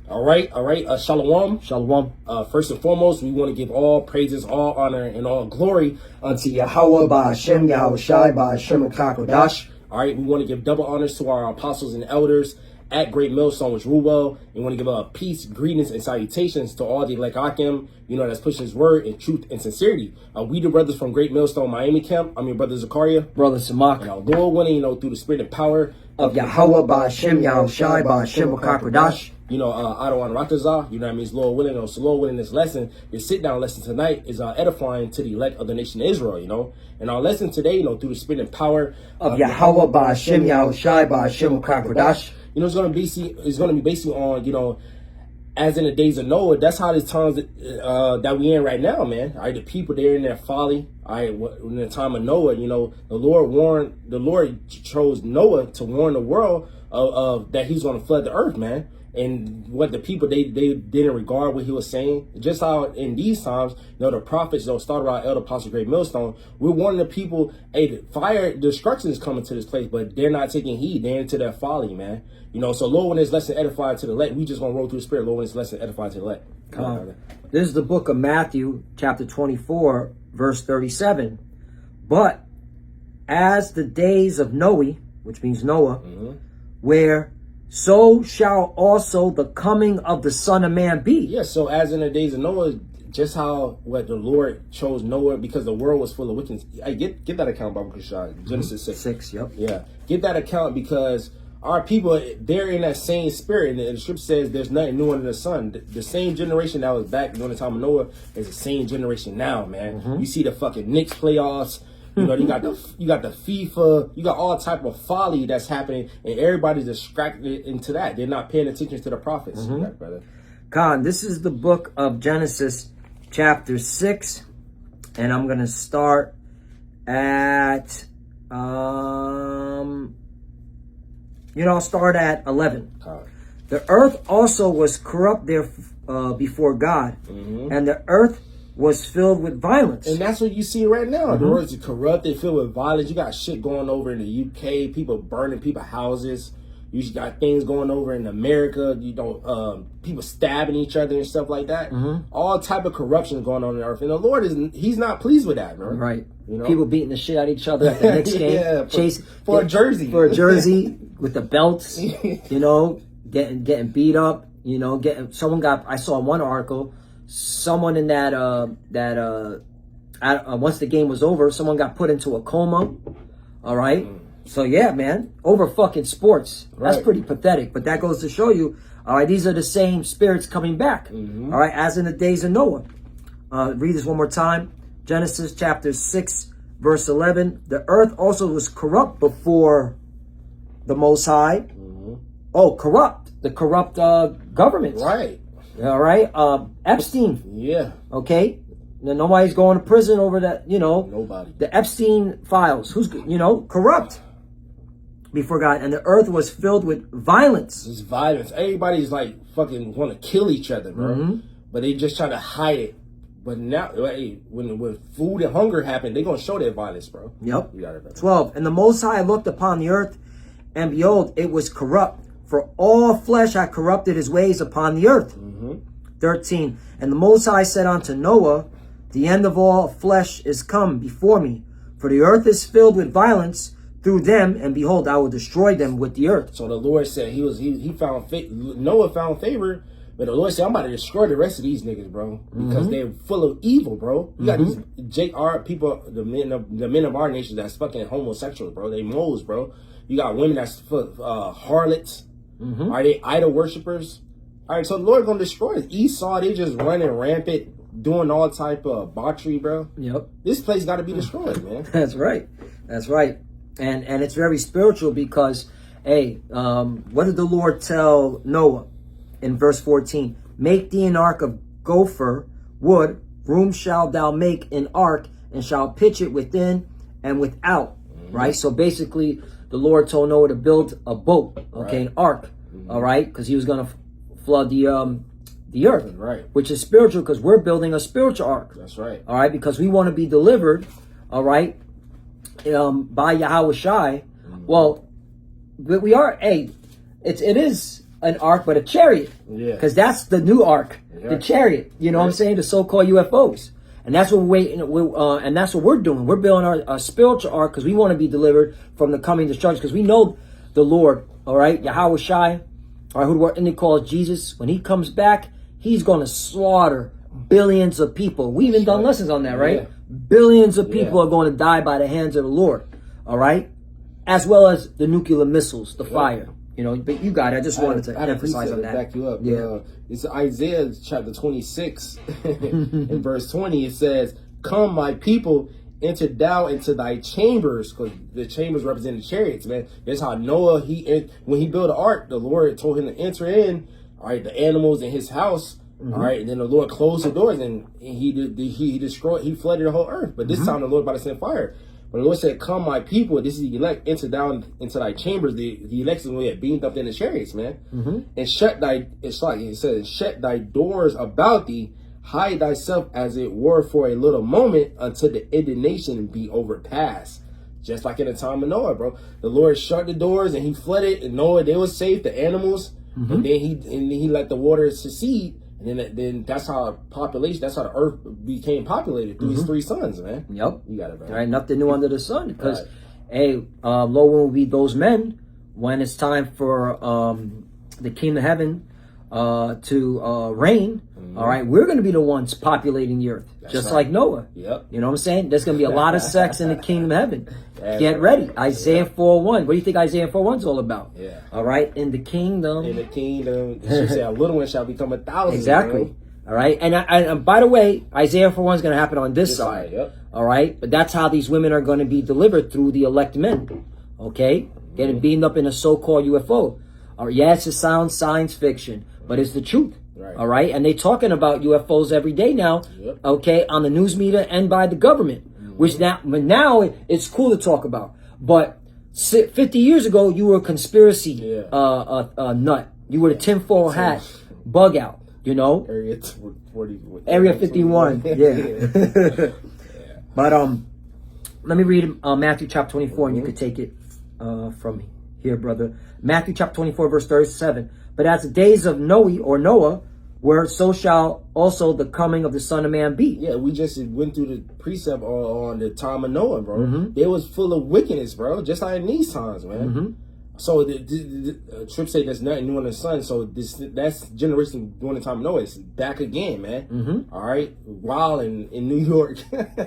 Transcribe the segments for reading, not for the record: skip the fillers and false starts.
All right. Shalom. Shalom. First and foremost, we want to give all praises, all honor, and all glory Unto Yahweh by Hashem, Yahweh Shai by Hashem Kakodash. All right, we want to give double honors to our apostles and elders at Great Millstone, which rule well. We want to give peace, greetings, and salutations to all the elect Akim, that's pushing his word in truth and sincerity. We the brothers from Great Millstone Miami Camp. I'm your brother Zakaria. Brother Samak. And our Lord willing, through the spirit and power of Yahweh by Hashem, Yahweh Shai by Hashem Kakodash. I don't want Ratazah, that means Lord willing. So Lord willing, this lesson, this sit-down lesson tonight is edifying to the elect of the nation of Israel, And our lesson today, through the spirit and power of Yahweh by Hashem, Yahweh Shai by Hashem Kakodash. It's going to be basically on, as in the days of Noah. That's how the times that we in right now, man. All right, the people, they're in their folly. All right, in the time of Noah, the Lord chose Noah to warn the world of that he's going to flood the earth, man. And what the people, they didn't regard what he was saying. Just how in these times, the prophets, started our elder apostle Great Millstone, we're warning the people, hey, the fire, destruction is coming to this place, but they're not taking heed. They're into their folly, man. So Lord, when this lesson edified to the elect, we just want to roll through the spirit. Lord, when this lesson edified to the elect. This is the book of Matthew, chapter 24, verse 37. But as the days of Noe, which means Noah, where so shall also the coming of the Son of Man be. Yeah, so as in the days of Noah, just how what the Lord chose Noah, because the world was full of wickedness. Get that account, Bible Kushai, Genesis 6. 6, yep. Yeah, get that account, because our people, they're in that same spirit. And the scripture says there's nothing new under the sun. The same generation that was back during the time of Noah is the same generation now, man. You see the fucking Knicks playoffs. You got the FIFA, you got all type of folly that's happening, and everybody's distracted into that. They're not paying attention to the prophets, brother. Khan, this is the book of Genesis, chapter 6, and I'm gonna start at I'll start at 11. The earth also was corrupt there before God, and the earth was filled with violence. And that's what you see right now. The words are corrupt, they filled with violence. You got shit going over in the UK, people burning people's houses. You got things going over in America, people stabbing each other and stuff like that. All type of corruption going on the earth. And the Lord he's not pleased with that, man. Right. People beating the shit out of each other at the next game. Yeah, for a jersey. For a jersey with the belts, getting beat up, I saw one article, someone in that once the game was over, someone got put into a coma. All right. So yeah, man, over fucking sports. That's pretty pathetic. But that goes to show you, all right, these are the same spirits coming back. All right, as in the days of Noah. Read this one more time. Genesis chapter 6, verse 11. The earth also was corrupt before the Most High. Oh, corrupt. The corrupt government. Right. All right. Epstein. Yeah. Okay. Nobody's going to prison over that, Nobody. The Epstein files. Who's, corrupt before God. And the earth was filled with violence. It's violence. Everybody's like fucking want to kill each other, bro. But they just try to hide it. But now, when food and hunger happen, they're going to show their violence, bro. Yep. You got it, 12. And the Most High looked upon the earth, and behold, it was corrupt. For all flesh had corrupted his ways upon the earth. 13. And the Most High said unto Noah, the end of all flesh is come before me, for the earth is filled with violence through them, and behold, I will destroy them with the earth. So the Lord said he found Noah found favor, but the Lord said, I'm about to destroy the rest of these niggas, bro, because they're full of evil, bro. You got these JR people, the men of our nation that's fucking homosexuals, bro. They moles, bro. You got women that's harlots. Are they idol worshipers? All right, so the Lord gonna destroy it. Esau, they just running rampant, doing all type of botchery, bro. Yep. This place got to be destroyed, man. That's right. That's right. And it's very spiritual because, hey, what did the Lord tell Noah in verse 14? Make thee an ark of gopher wood, room shalt thou make an ark, and shall pitch it within and without. Right? So basically, the Lord told Noah to build a boat, an ark, all right? Because he was going to flood the earth, right? Which is spiritual, because we're building a spiritual ark. That's right. All right, because we want to be delivered, all right, by Yahweh Shai. Well, but we are. Hey, it is an ark, but a chariot. Yeah. Because that's the new ark, the chariot. You know what I'm saying? The so-called UFOs. And that's what and that's what we're doing. We're building our spiritual ark because we want to be delivered from the coming destruction. Because we know the Lord, all right, Yahweh Shai, all right, who they call Jesus. When he comes back, he's going to slaughter billions of people. We even done lessons on that, right? Yeah. Billions of people are going to die by the hands of the Lord, all right, as well as the nuclear missiles, the fire. You know, but you got it. I just wanted to emphasize on that. Back you up. Yeah. It's Isaiah chapter 26 in verse 20. It says, "Come, my people, enter thou into thy chambers," because the chambers represent the chariots, man. That's how Noah, when he built the ark, the Lord told him to enter in, all right, the animals in his house, all right, and then the Lord closed the doors and he flooded the whole earth. But this time the Lord about to send fire. But the Lord said, "Come, my people, this is the elect, enter down into thy chambers." The elect is going to get beamed up in the chariots, man. And shut thy doors about thee, hide thyself as it were for a little moment until the indignation be overpassed. Just like in the time of Noah, bro. The Lord shut the doors and he flooded, and Noah, they were safe, the animals, and then he let the water secede. And then that's how the earth became populated through his three sons, man. Yep. You got it, bro. All right, nothing new under the sun. Because, lo will be those men when it's time for the kingdom of heaven to reign. All right, we're going to be the ones populating the earth, just like Noah. Yep. You know what I'm saying? There's going to be a lot of sex in the kingdom of heaven. Get ready. Isaiah 4:1. What do you think Isaiah 4:1 is all about? Yeah. All right, in the kingdom. In the kingdom, it should say a little one shall become 1,000. Exactly. Bro. All right, and by the way, Isaiah 4:1 is going to happen on this side. Yep. All right, but that's how these women are going to be delivered through the elect men. Okay, getting beamed up in a so-called UFO. Yes, it sounds science fiction, but it's the truth. Right. All right, and they're talking about UFOs every day now. Yep. Okay, on the news media and by the government, which now it's cool to talk about. But 50 years ago, you were a conspiracy nut. You were the tinfoil hat bug out. You know, Area 51. Yeah. But let me read Matthew chapter 24, and you could take it from here, brother. Matthew chapter 24, verse 37. But as the days of Noah were, so shall also the coming of the Son of Man be. Yeah, we just went through the precept on the time of Noah, bro. They was full of wickedness, bro, just like in these times, man. So the Trip say there's nothing new under the sun. So that's generation during the time of Noah. It's back again, man. All right, while in New York.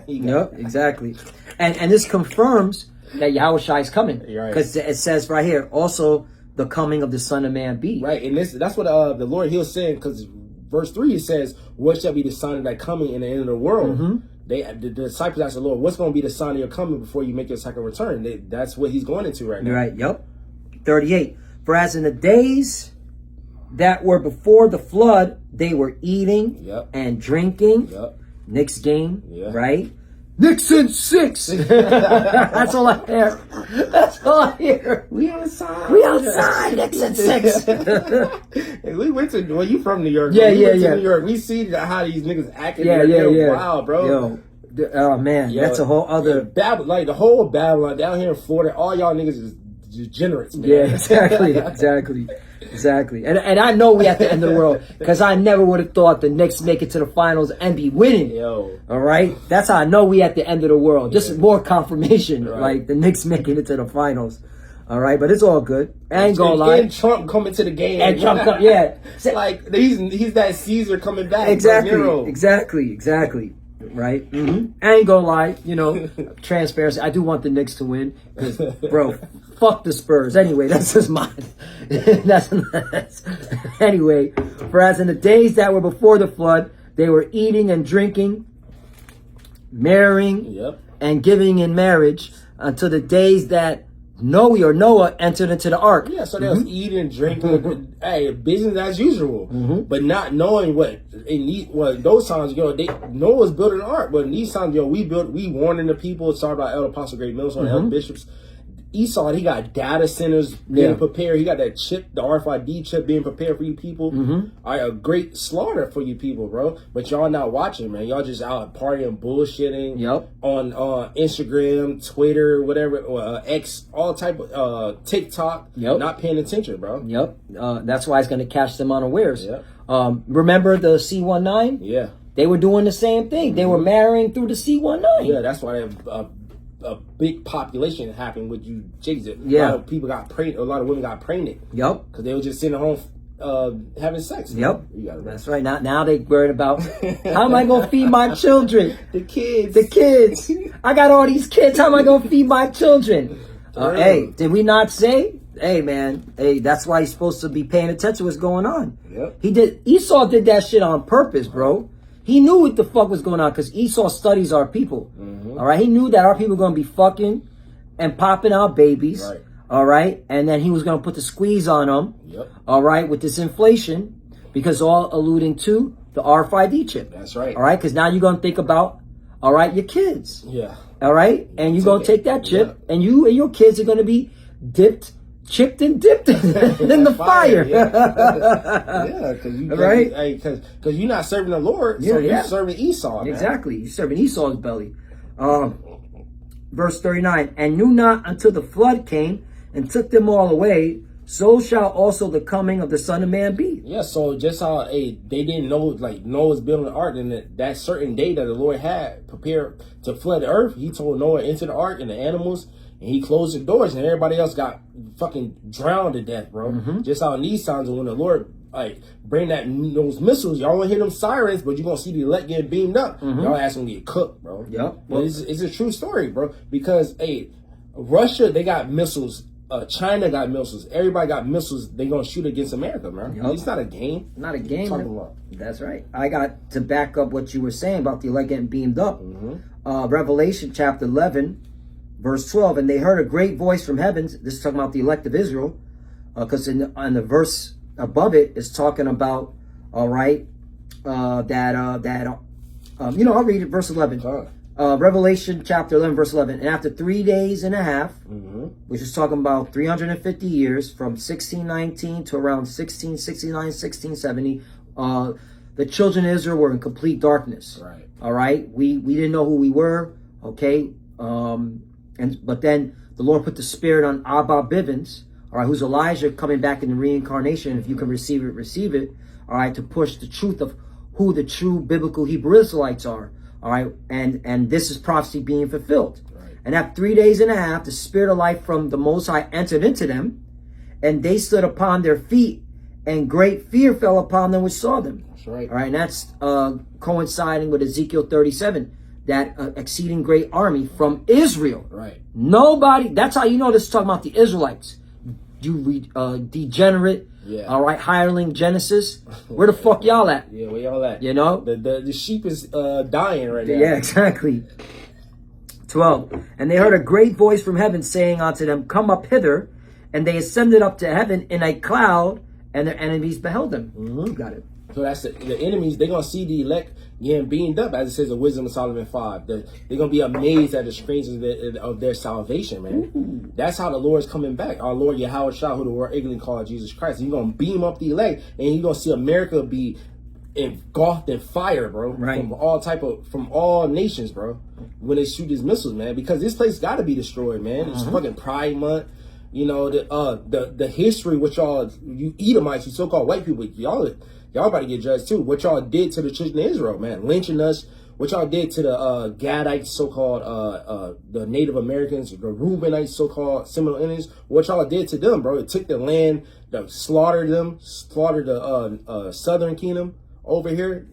Yep, exactly. And this confirms that Yahweh Shai is coming, because it says right here also the coming of the Son of Man be. Right, and that's what the Lord, he was saying, because verse 3 it says, "What shall be the sign of thy coming in the end of the world?" The disciples asked the Lord, "What's going to be the sign of your coming before you make your second return?" That's what he's going into right now. Right. Yep. 38. For as in the days that were before the flood, they were eating and drinking. Knicks game, right? Nixon 6. That's all I hear. That's all I hear. We outside. We outside. Nixon 6. We went to. Well, you from New York? Yeah, we went yeah. to New York. We see how these niggas acting. Yeah. Wow, bro. Yo, oh man, that's a whole other. Like the whole Babylon down here in Florida. All y'all niggas is degenerates, man. Yeah, exactly. And I know we at the end of the world, because I never would have thought the Knicks make it to the finals and be winning. Yo. All right? That's how I know we at the end of the world. Just more confirmation, like the Knicks making it to the finals. All right, but it's all good. I ain't gonna lie. And Trump coming to the game. And Trump come, yeah. Like he's that Caesar coming back. Exactly. Right? I ain't gonna lie, transparency. I do want the Knicks to win, because, bro, fuck the Spurs. Anyway, that's just mine. Anyway, for as in the days that were before the flood, they were eating and drinking, marrying, and giving in marriage until the days that Noah entered into the ark. Yeah, so they was eating, drinking, hey, business as usual, but not knowing what those times, Noah was building an ark, but in these times, we warning the people. Started by Elder Apostle Great Mills, Elder Bishops. Esau, he got data centers being prepared. He got that chip, the RFID chip being prepared for you people. A great slaughter for you people, bro. But y'all not watching, man. Y'all just out partying, bullshitting on Instagram, Twitter, whatever, X, all type of TikTok. Not paying attention, bro. That's why it's going to catch them unawares. Remember the C-19? Yeah. They were doing the same thing. They were marrying through the C-19. Yeah, that's why they have a big population happened with you chicks. A lot of people got pregnant. A lot of women got pregnant. Because they were just sitting at home having sex. That's right. Now they worried about how am I gonna feed my children? The kids. I got all these kids. How am I gonna feed my children? Hey, did we not say? Hey, man. Hey, that's why he's supposed to be paying attention to what's going on. Esau did that shit on purpose, bro. He knew what the fuck was going on because Esau studies our people. All right. He knew that our people were going to be fucking and popping out babies. All right. And then he was going to put the squeeze on them. All right. With this inflation, because all alluding to the RFID chip. That's right. All right. Because now you're going to think about, all right, your kids. All right. And you're going to take that chip and you and your kids are going to be chipped and dipped in the fire. Because you're not serving the Lord, so you're serving Esau. Man. Exactly, you're serving Esau's belly. Verse 39, and knew not until the flood came and took them all away, so shall also the coming of the Son of Man be. Yeah, so just how they didn't know, like Noah's building the ark, and that certain day that the Lord had prepared to flood the earth, he told Noah enter the ark and the animals. And he closed the doors, and everybody else got fucking drowned to death, bro. Just how in these times, when the Lord bring those missiles, y'all won't hear them sirens, but you're gonna see the elect getting beamed up. Y'all ass gonna get cooked, bro. But it's a true story, bro. Because Russia, they got missiles. China got missiles. Everybody got missiles. They gonna shoot against America, man. It's not a game. Not a game. That's right. I got to back up what you were saying about the elect getting beamed up. Revelation chapter 11. Verse 12, and they heard a great voice from heavens. This is talking about the elect of Israel, because on the verse above it is talking about, all right, I'll read it, verse 11. Revelation chapter 11, verse 11. And after 3 days and a half, which is talking about 350 years, from 1619 to around 1669, 1670, the children of Israel were in complete darkness. All right, we didn't know who we were. Okay. But then the Lord put the spirit on Abba Bivens, all right, who's Elijah coming back in the reincarnation. If you can receive it, receive it. All right, to push the truth of who the true biblical Hebrew Israelites are. All right, and this is prophecy being fulfilled. And after 3 days and a half, the spirit of life from the Most High entered into them, and they stood upon their feet, and great fear fell upon them which saw them. All right, and that's coinciding with Ezekiel 37. That exceeding great army from Israel. Nobody, that's how you know this is talking about the Israelites. You degenerate, all right, hireling Genesis. Where the fuck y'all at? Where y'all at? You know? The sheep is dying right now. Yeah, exactly. 12. And they heard a great voice from heaven saying unto them, come up hither. And they ascended up to heaven in a cloud, and their enemies beheld them. You got it. So that's the enemies. They're going to see the elect getting beamed up, as it says in Wisdom of Solomon 5. They're going to be amazed at the strength of their salvation, man. That's how the Lord's coming back. Our Lord Yahweh Shah, who the world ignorantly called Jesus Christ. He's going to beam up the elect, and you're going to see America be engulfed in fire, bro. From all nations, bro. When they shoot these missiles, man. Because this place got to be destroyed, man. It's fucking Pride Month. You know, the history, which you Edomites, you so-called white people, y'all about to get judged too. What y'all did to the children of Israel, man, lynching us. What y'all did to the Gadites, so-called the Native Americans, the Reubenites, so-called similar enemies. What y'all did to them, bro? It took the land, slaughtered the southern kingdom over here.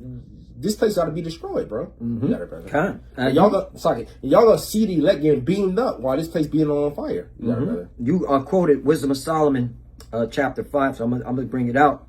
This place got to be destroyed, bro. You got it, brother. Y'all gonna see the elect getting beamed up while this place being on fire. You got it, brother. You quoted Wisdom of Solomon, chapter 5, so I'm gonna bring it out.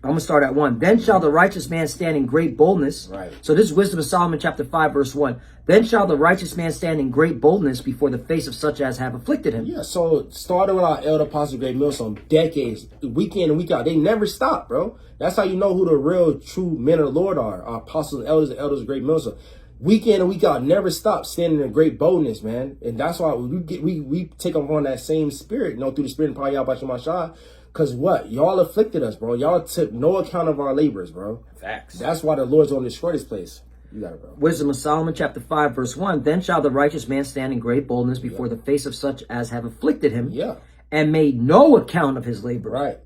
I'm going to start at 1. Then shall the righteous man stand in great boldness. So this is Wisdom of Solomon chapter 5 verse 1. Then shall the righteous man stand in great boldness before the face of such as have afflicted him. Yeah, so started with our elder apostle Great Millstone, decades, week in and week out. They never stop, bro. That's how you know who the real true men of the Lord are. Our apostles and elders of Great Millstone. week in and week out, never stop standing in great boldness, man. And that's why we take on that same spirit, through the spirit of Power Yahweh Shah. Cause what? Y'all afflicted us, bro. Y'all took no account of our labors, bro. Facts. That's why the Lord's gonna destroy this place. You got it, bro. Wisdom of Solomon, chapter 5, verse 1. Then shall the righteous man stand in great boldness before the face of such as have afflicted him, and made no account of his labor. Right.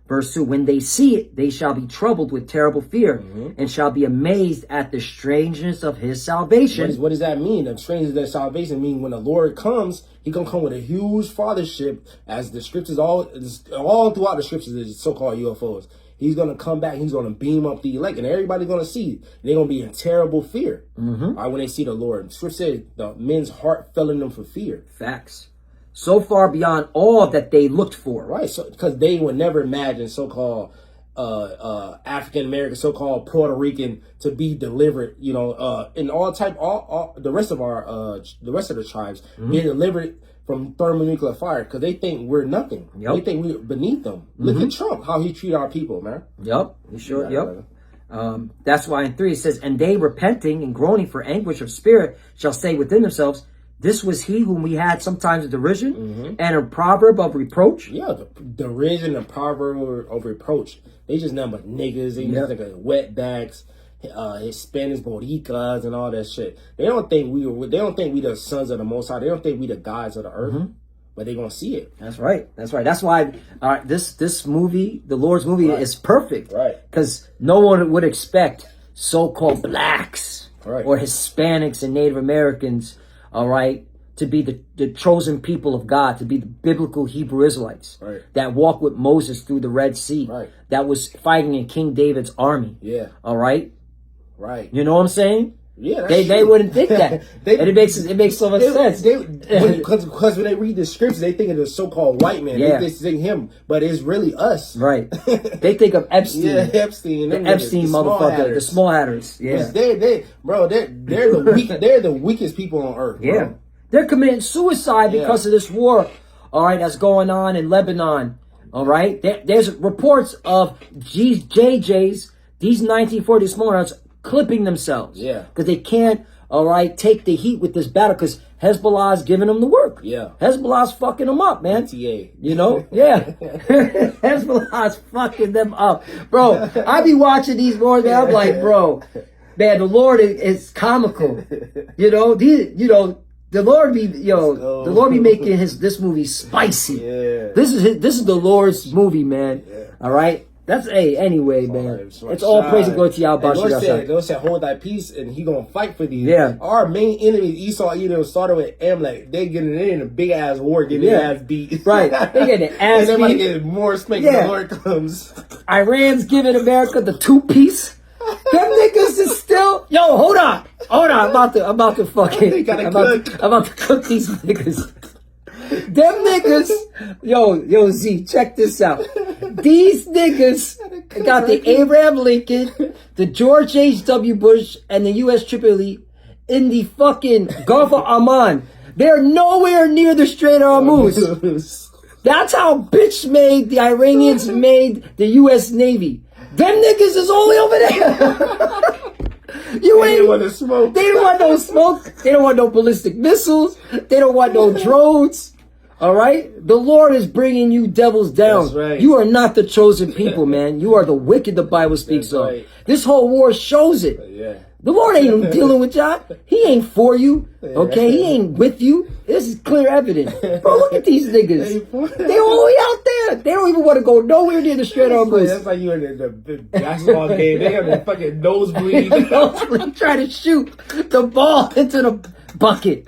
Verse 2, when they see it, they shall be troubled with terrible fear, and shall be amazed at the strangeness of his salvation. What does that mean? The strangeness of their salvation mean when the Lord comes, he gonna come with a huge fathership, as the scriptures all throughout the scriptures, the so-called UFOs. He's gonna come back, he's gonna beam up the elect, and everybody's gonna see it. They're gonna be in terrible fear. All right, when they see the Lord. Scripture said the men's heart fell in them for fear. Facts. So far beyond all that they looked for. Right, so because they would never imagine so-called African American, so-called Puerto Rican to be delivered, in all the rest of the tribes being delivered from thermonuclear fire, because they think we're nothing. They think we're beneath them. Look at Trump, how he treat our people, man. You sure? That's why in 3 it says, and they repenting and groaning for anguish of spirit shall say within themselves, this was he whom we had sometimes a derision and a proverb of reproach. Yeah, the derision and proverb of reproach. They just nothing but niggas. They just like wetbacks, Hispanics, Boricuas, and all that shit. They don't think we the sons of the Most High. They don't think we the gods of the earth. But they gonna see it. That's right. That's why this movie, the Lord's movie, is perfect. Right. Because no one would expect so-called blacks or Hispanics and Native Americans, to be the chosen people of God, to be the biblical Hebrew Israelites that walked with Moses through the Red Sea, that was fighting in King David's army. All right. You know what I'm saying? Yeah, they wouldn't think that, and it makes so much sense. Because when they read the scripts, they think of the so-called white man. They think him, but it's really us. Right. They think of Epstein. Epstein. The Epstein motherfucker. The Small Hatters. Yeah. They're the weakest people on earth. Bro. Yeah. They're committing suicide because of this war. All right, that's going on in Lebanon. All right. There's reports of JJs, these 1940 Small Hatters, clipping themselves. Because they can't, take the heat with this battle, because Hezbollah's giving them the work. Hezbollah's fucking them up, man. PTA. You know? Hezbollah's fucking them up. Bro, I be watching these wars, man. I'm like, bro, man, the Lord is comical. The Lord be making this movie spicy. This is the Lord's movie, man. All right? That's anyway, man. It's all praise and glory to Yahweh. The Lord said, hold thy peace, and he gonna fight for these. Our main enemy, Esau, Edom, started with Amalek. They getting in a big ass war, getting their ass beat. Right. They getting their ass beat. And they get more spank when the Lord comes. Iran's giving America the 2-piece. Them niggas is still. Yo, hold on. I'm about to fucking. I'm about to cook these niggas. Them niggas, yo, Z, check this out. These niggas got the Abraham Lincoln, the George H.W. Bush, and the U.S. Tripoli in the fucking Gulf of Oman. They're nowhere near the Strait of Hormuz. That's how bitch made the Iranians made the U.S. Navy. Them niggas is only over there. You ain't want to smoke. They don't want no smoke. They don't want no ballistic missiles. They don't want no drones. All right? The Lord is bringing you devils down. That's right. You are not the chosen people, man. You are the wicked the Bible speaks of. Right. This whole war shows it. The Lord ain't dealing with y'all. He ain't for you. Okay? He ain't with you. This is clear evidence. Bro, look at these niggas. They all the way out there. They don't even want to go nowhere near the Strait of Hormuz. That's like you in the basketball game. They have the fucking nosebleed. Trying to shoot the ball into the bucket.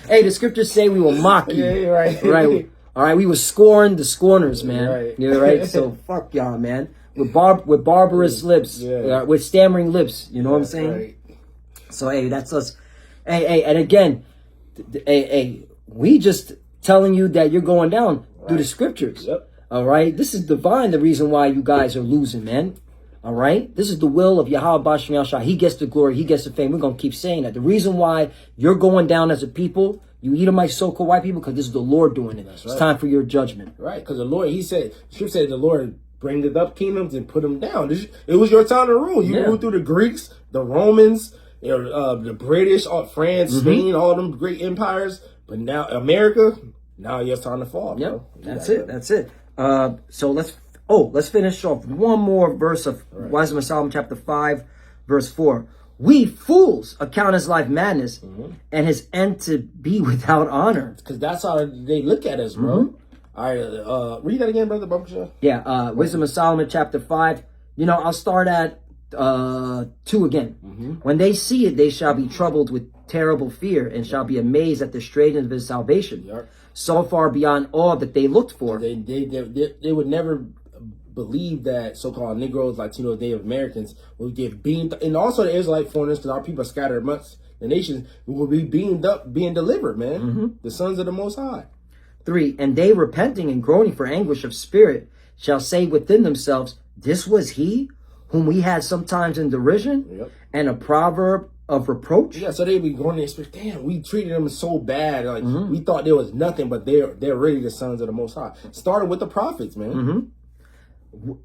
Hey, the scriptures say we will mock you. You're right. Right. All right, we will scorn the scorners, man. Right. You're right. So fuck y'all, man. With barbarous lips, with stammering lips. You know what I'm saying? Right. So hey, that's us. Hey, and again, we just telling you that you're going down through the scriptures. All right, this is divine. The reason why you guys are losing, man. All right, this is the will of Yahweh Bashem Yahshua. He gets the glory. He gets the fame. We're gonna keep saying that. The reason why you're going down as a people, you Edomite so-called white people, because this is the Lord doing it. It's time for your judgment. Right, because the Lord, he said, Scripture said the Lord bringeth up kingdoms and put them down. It was your time to rule. You Yeah. ruled through the Greeks, the Romans, the British, France, Spain, all them great empires. But now America, now your time to fall. Yep, Bro. that's it. That's it. So let's finish off with one more verse of Wisdom of Solomon, chapter 5, verse 4. We fools account his life madness and his end to be without honor. Because that's how they look at us, bro. All right, read that again, Brother Bumper. Yeah, Wisdom of Solomon, chapter 5. I'll start at 2 again. When they see it, they shall be troubled with terrible fear and shall be amazed at the straightness of his salvation. Yep. So far beyond all that they looked for. They would never believe that so-called Negroes, Latinos, Native Americans will get beamed, and also the Israelite foreigners, because our people are scattered amongst the nations, will be beamed up, being delivered, man. The sons of the Most High. 3, and they repenting and groaning for anguish of spirit shall say within themselves, this was he whom we had sometimes in derision and a proverb of reproach. Yeah, so they be going there and expect, damn, we treated them so bad. Like we thought there was nothing, but they're really the sons of the Most High. Started with the prophets, man.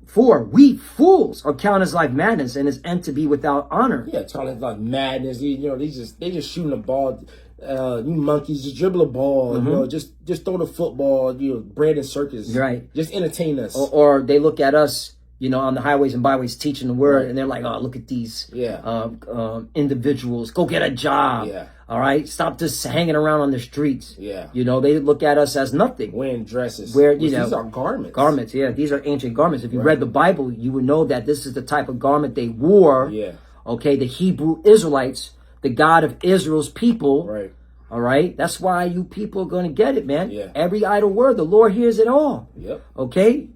4, we fools account his life madness and his end to be without honor. Yeah, talking like madness. They just shooting the ball. You monkeys, just dribble a ball. Just throw the football. Bread and circus. Right. Just entertain us. Or they look at us, on the highways and byways teaching the word, and they're like, oh, look at these individuals. Go get a job. Yeah. All right? Stop just hanging around on the streets. Yeah. They look at us as nothing. Wearing dresses. These are garments. Garments, yeah. These are ancient garments. If you read the Bible, you would know that this is the type of garment they wore. Yeah. Okay, the Hebrew Israelites, the God of Israel's people. Right. All right? That's why you people are going to get it, man. Yeah. Every idle word, the Lord hears it all. Yep. Okay?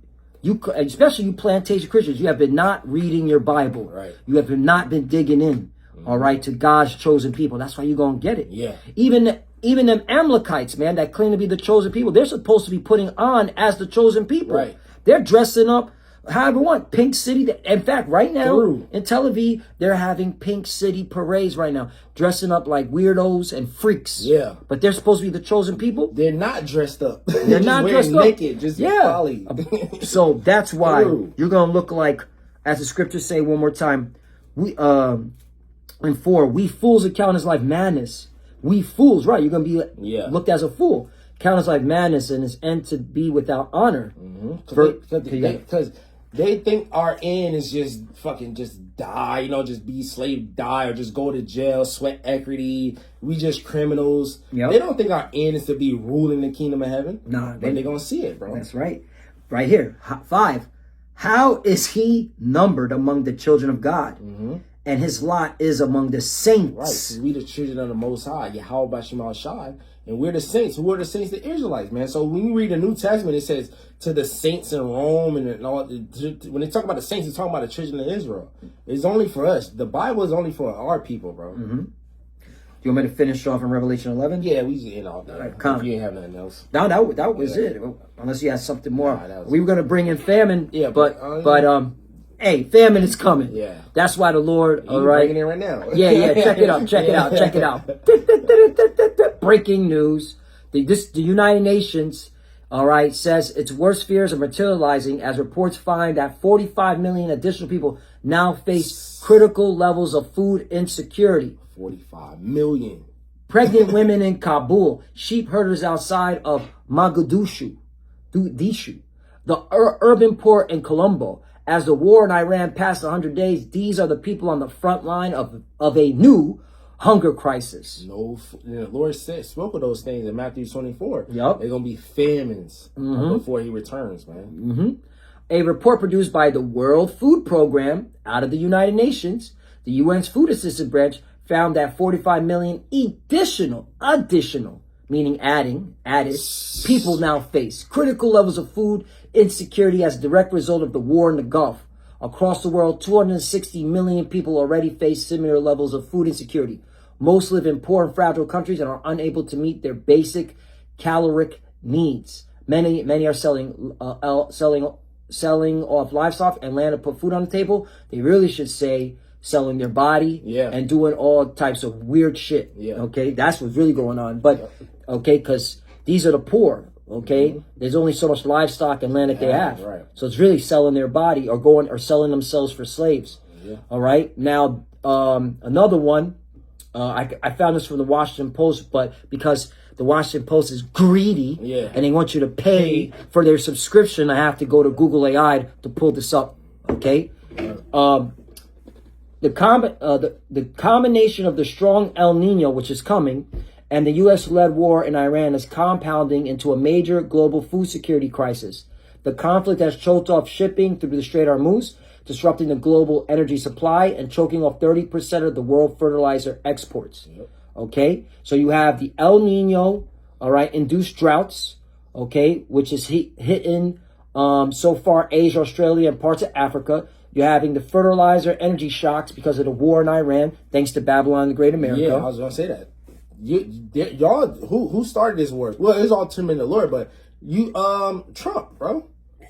Especially you plantation Christians, you have been not reading your Bible. Right. You have not been digging in, all right, to God's chosen people. That's why you're going to get it. Yeah. Even them Amalekites, man, that claim to be the chosen people, they're supposed to be putting on as the chosen people. Right. They're dressing up however want. Pink City. In fact, right now in Tel Aviv, they're having Pink City parades right now, dressing up like weirdos and freaks. Yeah. But they're supposed to be the chosen people. They're not dressed up. They're not dressed up. Naked, just folly. So that's why True. you're going to look like, as the scriptures say one more time, in 4, we fools account his life madness. We fools, right? You're going to be looked as a fool. Count his life madness and his end to be without honor. Because they think our end is just fucking just die, just be slave, die, or just go to jail, sweat equity. We just criminals. Yep. They don't think our end is to be ruling the kingdom of heaven. Nah, but they're gonna see it, bro. That's right. Right here, 5. How is he numbered among the children of God? And his lot is among the saints. Right. So we the children of the Most High, Yahweh Bashim Shai, and we're the saints. Who are the saints? The Israelites, man. So when you read the New Testament, it says to the saints in Rome and all. When they talk about the saints, it's talking about the children of Israel. It's only for us. The Bible is only for our people, bro. Do you want me to finish off in Revelation 11? Yeah, we just end off that. If you ain't have nothing else. No, that was it. Unless you had something more. Nah, we were gonna bring in famine. Yeah, but hey, famine is coming. Yeah. That's why the Lord. All right. Bringing it right now. Yeah. Check it out. Check it out. Breaking news. The United Nations, all right, says its worst fears are materializing as reports find that 45 million additional people now face critical levels of food insecurity. 45 million. Pregnant women in Kabul, sheep herders outside of Mogadishu, the urban port in Colombo. As the war in Iran passed 100 days, these are the people on the front line of a new hunger crisis. The Lord spoke of those things in Matthew 24. Yep. They're going to be famines before he returns, man. A report produced by the World Food Program out of the United Nations, the UN's Food Assistance Branch, found that 45 million additional, meaning added, people now face critical levels of food insecurity as a direct result of the war in the Gulf. Across the world, 260 million people already face similar levels of food insecurity. Most live in poor and fragile countries and are unable to meet their basic caloric needs. Many are selling off livestock and land to put food on the table. They really should say selling their body and doing all types of weird shit. Okay, that's what's really going on. But okay, because these are the poor. Okay, there's only so much livestock and land that they have, right. so it's really selling their body or selling themselves for slaves. All right, now another one, I found this from the Washington Post, but because the Washington Post is greedy and they want you to pay for their subscription, I have to go to Google AI to pull this up. Okay, the combination of the strong El Nino, which is coming, and the U.S.-led war in Iran is compounding into a major global food security crisis. The conflict has choked off shipping through the Strait of Hormuz, disrupting the global energy supply and choking off 30% of the world fertilizer exports. Okay, so you have the El Nino, all right, induced droughts, okay, which is hitting so far Asia, Australia, and parts of Africa. You're having the fertilizer energy shocks because of the war in Iran, thanks to Babylon the Great America. Yeah, I was gonna say that. Y'all, who started this war? Well, it's all Tim and the Lord, but you, Trump, bro.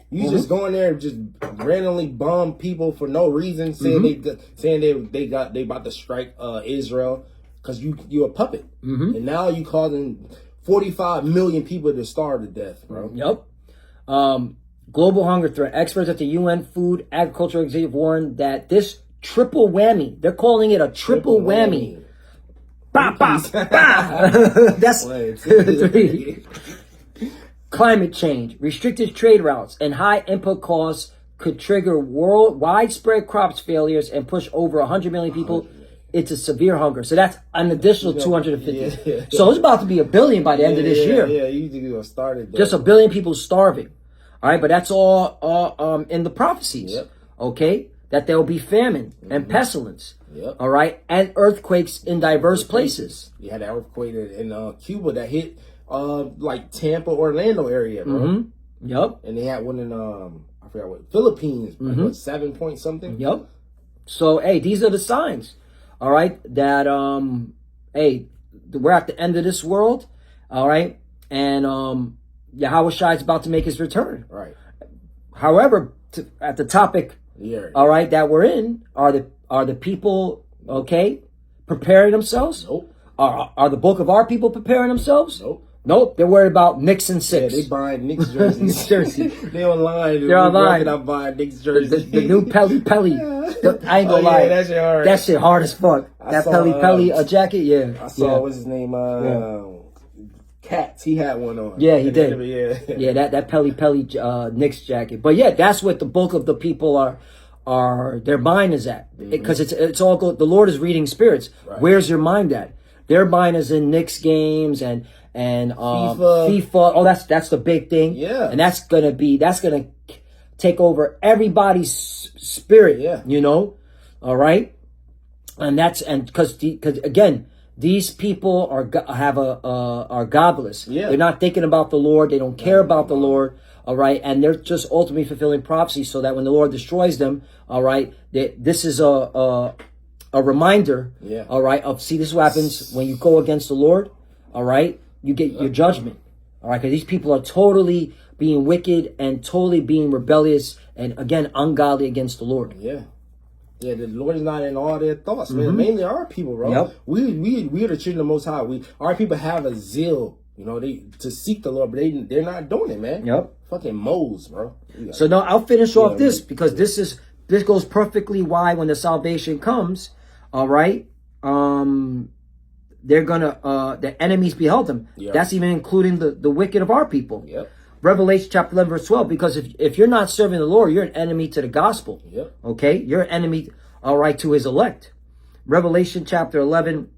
You just going there and just randomly bomb people for no reason, saying they about to strike Israel because you a puppet, and now you causing 45 million people to starve to death, bro. Yep. Global hunger threat. Experts at the UN Food Agriculture Executive warned that this triple whammy, they're calling it a triple whammy. Bah, bah, bah. That's climate change, restricted trade routes, and high input costs could trigger widespread crops failures and push over 100 million people into severe hunger. So that's an additional 250. So it's about to be 1 billion by the end of this year. Yeah, you think you're started just 1 billion people starving. All right, but that's all in the prophecies. Okay, that there will be famine and pestilence. All right, and earthquakes in diverse places. You had an earthquake in Cuba that hit like Tampa, Orlando area, bro. Yep. And they had one in I forgot what, Philippines, like what, 7 point something. Yep. So hey, these are the signs. All right, that hey, we're at the end of this world. All right, and Yahweh Shai is about to make his return. Right. However, at the topic, all right, that we're in, are the people preparing themselves? Nope. Are the bulk of our people preparing themselves? Nope. Nope. They're worried about Knicks and six. Yeah, they buying Knicks jerseys. They're online. They're online. I'm buying Knicks jerseys. The new Pelly. I ain't gonna lie. Yeah, that shit hard. That shit hard as fuck. That Pelly jacket. Yeah. I saw what's his name. Cats. He had one on. Yeah, he did. Yeah, that Pelly Knicks jacket. But yeah, that's what the bulk of the people are their mind is at, because it's all the Lord is reading spirits. Right. Where's your mind at? Their mind is in Knicks games and FIFA. Oh, that's the big thing. Yeah, and that's gonna take over everybody's spirit. Yeah, you know. All right, and because again, these people are godless. Yeah, they're not thinking about the Lord. They don't care about the Lord. All right, and they're just ultimately fulfilling prophecy, so that when the Lord destroys them, all right, this is a reminder. Yeah. All right, this is what happens when you go against the Lord. All right, you get your judgment. All right, because these people are totally being wicked and totally being rebellious and again ungodly against the Lord. Yeah. Yeah, the Lord is not in all their thoughts, man. Mainly our people, bro. Yep. We are the children of the Most High. Our people have a zeal, you know, to seek the Lord, but they're not doing it, man. Yep. Fucking moles, bro. So now I'll finish off this because this goes perfectly why when the salvation comes, all right, they're gonna the enemies beheld them. Yep. That's even including the wicked of our people. Yep. Revelation chapter 11 verse 12, because if you're not serving the Lord, you're an enemy to the gospel. Yep. Okay? You're an enemy, all right, to his elect. Revelation chapter 11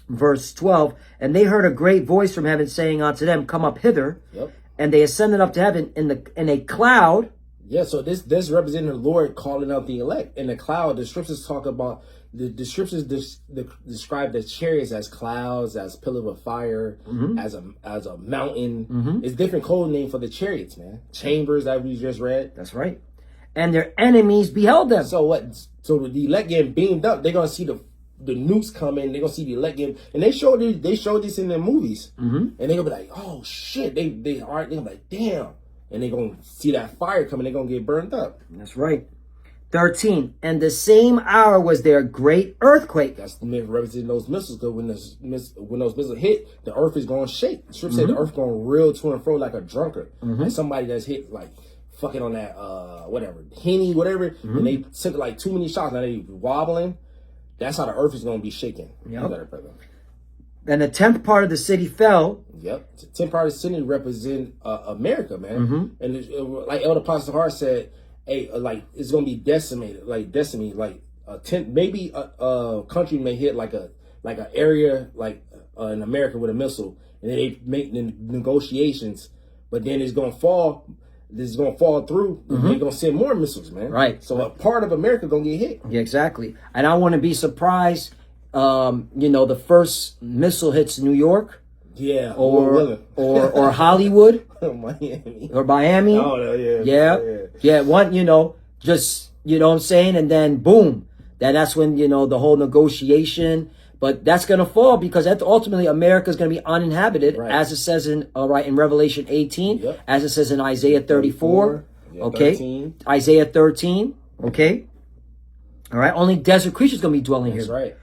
verse 12, and they heard a great voice from heaven saying unto them, come up hither. Yep. And they ascended up to heaven in a cloud. Yeah, so this representing the Lord calling out the elect. In the cloud, the scriptures talk about the scriptures describe the chariots as clouds, as pillar of fire, as a mountain. It's different code name for the chariots, man. Chambers that we just read. That's right. And their enemies beheld them. So what? So the elect getting beamed up, they're gonna see the nukes coming. They're gonna see the elect getting, and they showed this in their movies, and they're gonna be like, oh shit, they're gonna be like, damn, and they're gonna see that fire coming. They're gonna get burned up. That's right. 13. And the same hour was there a great earthquake. That's the myth representing those missiles. Because when those missiles hit, the earth is going to shake. The script said the earth going to reel to and fro like a drunkard, like somebody that's hit like fucking on that whatever Henny, whatever, and they took like too many shots. Now they wobbling. That's how the earth is going to be shaking. Yep. And the 10th part of the city fell. Yep. 10th part of the city represent America, man. And like Elder Pastor Hart said, hey, like it's gonna be decimated. Like maybe a country may hit like a area like in America with a missile, and then they make the negotiations, but then it's gonna fall. This is gonna fall through. They're gonna send more missiles, man. Right. So a part of America gonna get hit. Yeah, exactly. And I wouldn't be surprised. The first missile hits New York. Yeah. Or Hollywood. Miami. Or Miami. Oh, yeah. Yeah. One, just, what I'm saying? And then boom. That's when, the whole negotiation. But that's going to fall because ultimately America is going to be uninhabited, as it says in Revelation 18, as it says in Isaiah 34. Okay. 13. Isaiah 13. Okay. All right. Only desert creatures going to be dwelling here. That's right.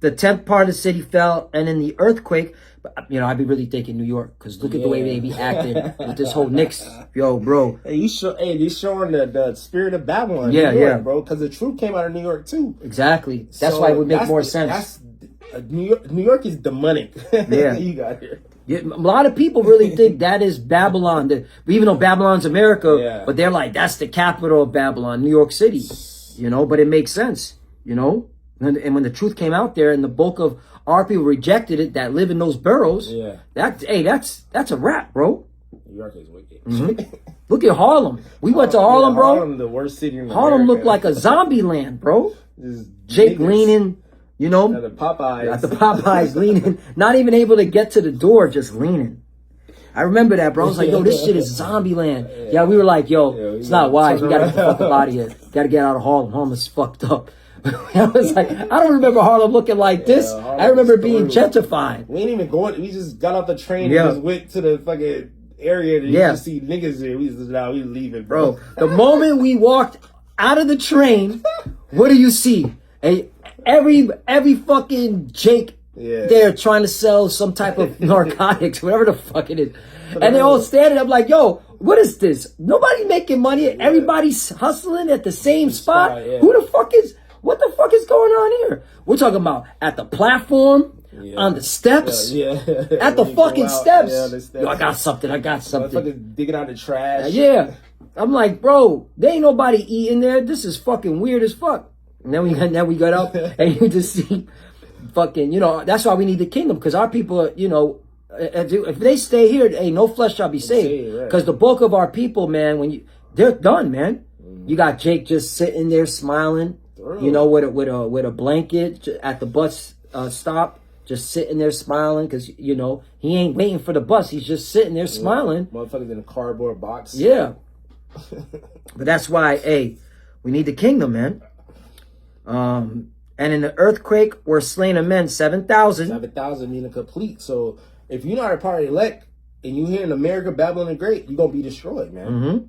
The 10th part of the city fell, and in the earthquake, I'd be really thinking New York, because look at the way they be acting with this whole Knicks. Yo, bro. Hey, you showing the spirit of Babylon. Yeah, New York, yeah, bro. Because the truth came out of New York too. Exactly. That's why it would make more sense. New York is demonic. Yeah, you got here. Yeah, a lot of people really think that is Babylon. Even though Babylon's America, but they're like, that's the capital of Babylon, New York City. But it makes sense. And when the truth came out there and the bulk of our people rejected it that live in those boroughs, that's a wrap, bro. New York is wicked. Look at Harlem. We went to Harlem, bro. Harlem, the worst city in Harlem America. looked like a zombie land, bro. Jake leaning, At the Popeyes. At the Popeyes leaning, not even able to get to the door, just leaning. I remember that, bro. I was like, yo, this shit is zombie land. Yeah, we were like, it's not wise. We gotta get the fuck out of here. Gotta get out of Harlem. Harlem is fucked up. I was like, I don't remember Harlem looking like this. I remember it being gentrified. We ain't even going. We just got off the train and just went to the fucking area to just see niggas there. We leaving, bro. The moment we walked out of the train, what do you see? Every fucking Jake there trying to sell some type of narcotics, whatever the fuck it is. And they're all standing up like, yo, what is this? Nobody making money. Everybody's hustling at the same spot. What the fuck is going on here? We're talking about at the platform, on the steps, at the fucking steps. Yo, I got something. Fucking digging out the trash. I'm like, bro, there ain't nobody eating there. This is fucking weird as fuck. And then we got up and you just see fucking, that's why we need the kingdom, because our people are, if they stay here, no flesh shall be saved. Because the bulk of our people, man, they're done, man. You got Jake just sitting there smiling. With a blanket at the bus stop, just sitting there smiling because he ain't waiting for the bus. He's just sitting there smiling. Motherfuckers in a cardboard box. Yeah, but that's why, we need the kingdom, man. And in the earthquake were slain of men 7,000. 7,000 meaning complete. So if you're not a part of the elect and you here in America, Babylon the Great, you're gonna be destroyed, man.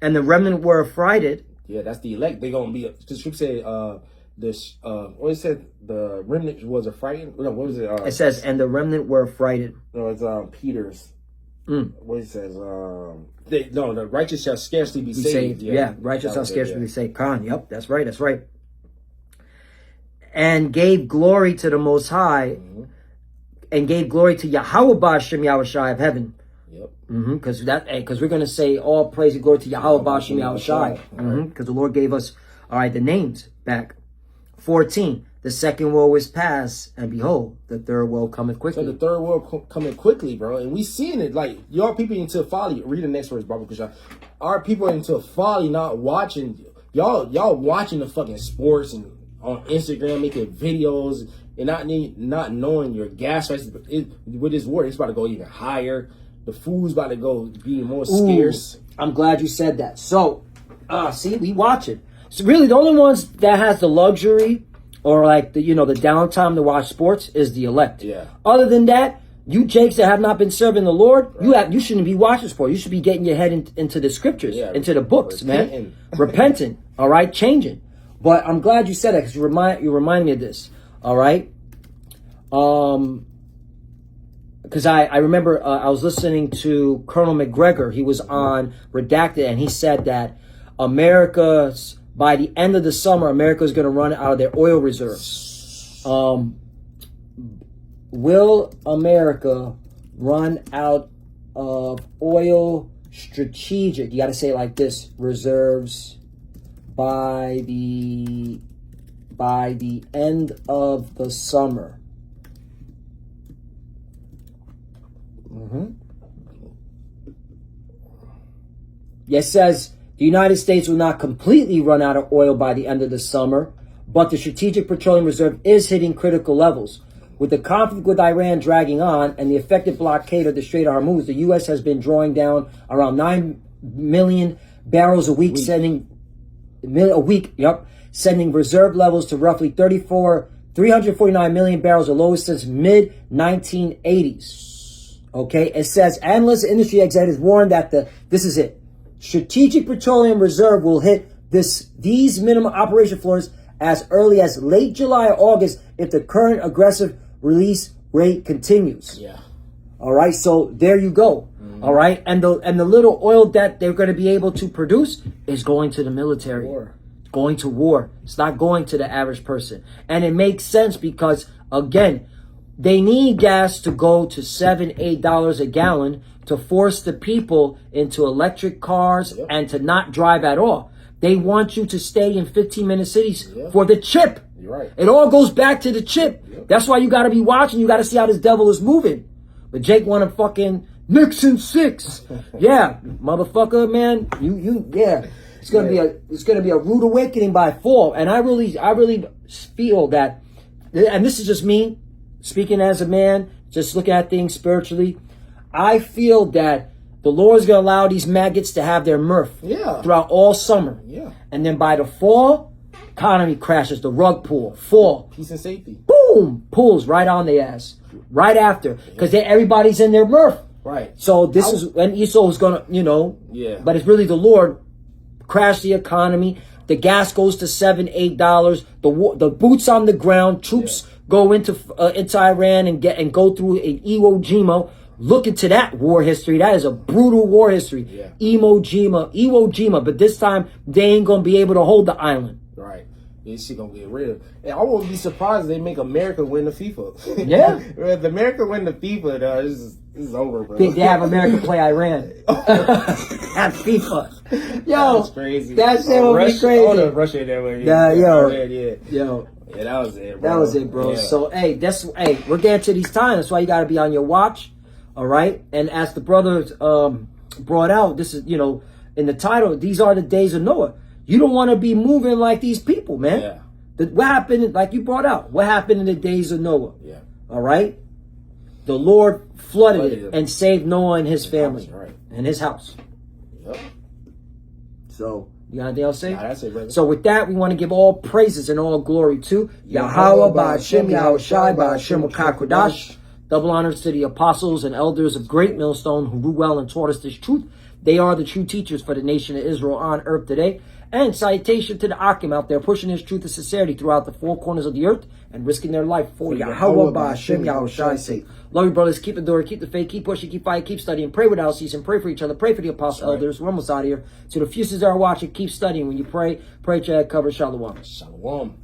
And the remnant were affrighted. Yeah, that's the elect. They're gonna be. The scripture said, what it said, the remnant was affrighted. No, what was it? It says, and the remnant were affrighted. No, it's Peter's. What it says, the righteous shall scarcely be saved. Yeah, righteous shall scarcely be saved. Yep, that's right. And gave glory to the Most High, and gave glory to Yahweh Ba'ashem Yahushai of heaven. Because we're going to say all praise and glory to Yahweh Ba'ashem Yahushai. Because the Lord gave us, the names back. 14, the second woe is past, and behold, the third woe cometh quickly. So the third woe coming quickly, bro. And we seeing it, like, y'all people into folly. Read the next verse, bro, because our people are into folly, not watching. Y'all watching the fucking sports and on Instagram making videos and not knowing your gas prices. With this war, it's about to go even higher. The food's about to go be more scarce. I'm glad you said that. So, see, we watch it. So really, the only ones that has the luxury or like the downtime to watch sports is the elect. Yeah. Other than that, You Jakes that have not been serving the Lord, you shouldn't be watching sport. You should be getting your head into the scriptures, into the books, man. Repenting, all right, changing. But I'm glad you said that because you remind me of this, all right. Because I remember I was listening to Colonel McGregor. He was on Redacted, and he said that by the end of the summer, America is going to run out of their oil reserves. Will America run out of oil strategic? You got to say it like this: reserves by the end of the summer. It says the United States will not completely run out of oil by the end of the summer, but the Strategic Petroleum Reserve is hitting critical levels. With the conflict with Iran dragging on and the effective blockade of the Strait of Hormuz, the U.S. has been drawing down around 9 million barrels a week, sending reserve levels to roughly 349 million barrels, the lowest since mid-1980s. Okay, it says analysts and industry executives warn that this is it. Strategic Petroleum Reserve will hit these minimum operation floors as early as late July or August if the current aggressive release rate continues. Yeah. All right, so there you go. All right, and the little oil that they're going to be able to produce is going to the military. Going to war. It's not going to the average person. And it makes sense because, again, they need gas to go to $7, $8 a gallon to force the people into electric cars and to not drive at all. They want you to stay in 15-minute cities for the chip. You're right. It all goes back to the chip. That's why you got to be watching. You got to see how this devil is moving. But Jake wanted fucking Nixon 6. Yeah, motherfucker, man. Yeah. It's gonna be a rude awakening by fall. And I really feel that, and this is just me speaking as a man, just looking at things spiritually. I feel that the Lord's gonna allow these maggots to have their mirth throughout all summer. Yeah. And then by the fall, economy crashes, the rug pull, fall. Peace and safety. Boom! Pulls right on their ass. Right after. Because everybody's in their mirth. Right. So this is when Esau is gonna, but it's really the Lord crash the economy. The gas goes to $7, $8. The boots on the ground. Troops go into Iran and go through an Iwo Jima. Look into that war history. That is a brutal war history. Yeah. Iwo Jima. But this time they ain't gonna be able to hold the island. Right. This shit gonna get rid of. And I won't be surprised if they make America win the FIFA. Yeah. If America win the FIFA, this is over, bro. They have America play Iran at FIFA. Yo, that's crazy. That shit would be crazy. Oh, no, Russia that way. Yo. Yeah, that was it, bro. That was it, bro. Yeah. So, we're getting to these times. That's why you got to be on your watch. All right. And as the brothers brought out, this is, in the title, these are the days of Noah. You don't want to be moving like these people, man. Yeah. What happened, like you brought out, what happened in the days of Noah? Yeah. All right. The Lord flooded it and saved Noah and his family and his house. Yep. So, you got anything else to say? Nah, that's it, brother. So with that, we want to give all praises and all glory to Yahweh, Ba'ashem, Yahushai, Ba'ashem, Kakodash. Double honors to the apostles and elders of Great Millstone who grew well and taught us this truth. They are the true teachers for the nation of Israel on earth today. And salutation to the Akim out there pushing his truth and sincerity throughout the four corners of the earth and risking their life for Yahweh, Ba'ashem, Yahushai's sake. Love you, brothers. Keep the door, keep the faith, keep pushing, keep fighting, keep studying. Pray without ceasing. Pray for each other. Pray for the apostle elders. We're almost out of here. To the fuses that are watching, keep studying. When you pray to that cover. Shalom. Shalom.